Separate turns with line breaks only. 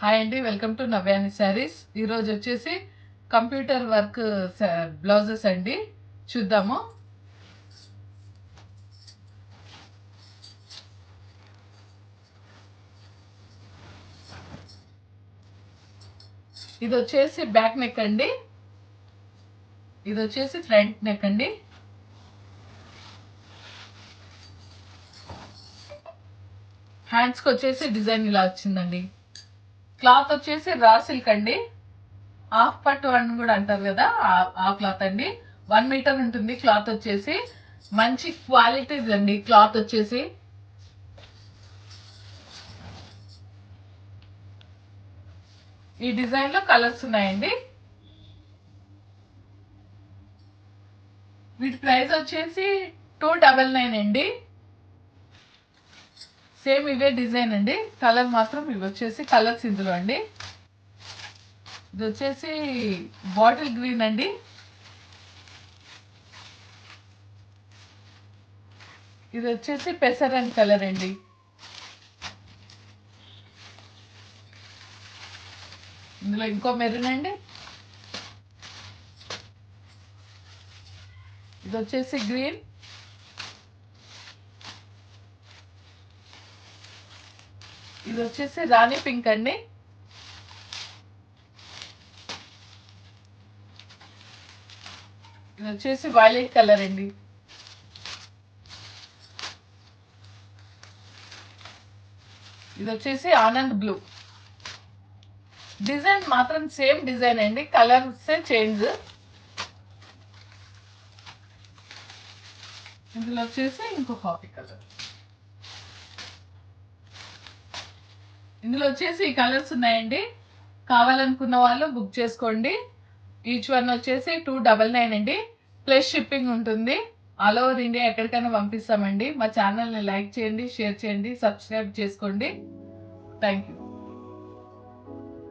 Hi అండి, welcome to నవ్యాని saris. ఈరోజు వచ్చేసి కంప్యూటర్ వర్క్ బ్లౌజెస్ అండి, చూద్దాము. ఇది వచ్చేసి బ్యాక్ నెక్ అండి, ఇది వచ్చేసి ఫ్రంట్ నెక్ అండి. హ్యాండ్స్కి వచ్చేసి డిజైన్ ఇలా వచ్చిందండి. క్లాత్ వచ్చేసి రా సిల్క్ అండి, హాఫ్ పట్టు అని కూడా అంటారు కదా, ఆ క్లాత్ అండి. 1 మీటర్ ఉంటుంది క్లాత్ వచ్చేసి. మంచి క్వాలిటీ అండి క్లాత్ వచ్చేసి. ఈ డిజైన్ లో కలర్స్ ఉన్నాయండి. వీటి ప్రైస్ వచ్చేసి 299 అండి. సేమ్ ఇవే డిజైన్ అండి, కలర్ మాత్రం ఇవి వచ్చేసి కలర్స్ ఇందులో అండి. ఇది వచ్చేసి బాటిల్ గ్రీన్ అండి, ఇది వచ్చేసి పెసరన్ కలర్ అండి. ఇందులో ఇంకో మెరూన్ అండి, ఇది వచ్చేసి గ్రీన్, ఇది వచ్చేసి రాణి పింక్ అండి, ఇది వచ్చేసి వైలెట్ కలర్ అండి, ఇది వచ్చేసి ఆనంద్ బ్లూ. డిజైన్ మాత్రం సేమ్ డిజైన్ అండి, కలర్స్ చేంజ్. ఇందులో వచ్చేసి ఇంకో కాఫీ కలర్. ఇందులో వచ్చేసి ఈ కలర్స్ ఉన్నాయండి, కావాలనుకున్న వాళ్ళు బుక్ చేసుకోండి. ఈచ్ వన్ వచ్చేసి 299 అండి, ప్లస్ షిప్పింగ్ ఉంటుంది. ఆల్ ఓవర్ ఇండియా ఎక్కడికైనా పంపిస్తామండి. మా ఛానల్ని లైక్ చేయండి, షేర్ చేయండి, సబ్స్క్రైబ్ చేసుకోండి. Thank you.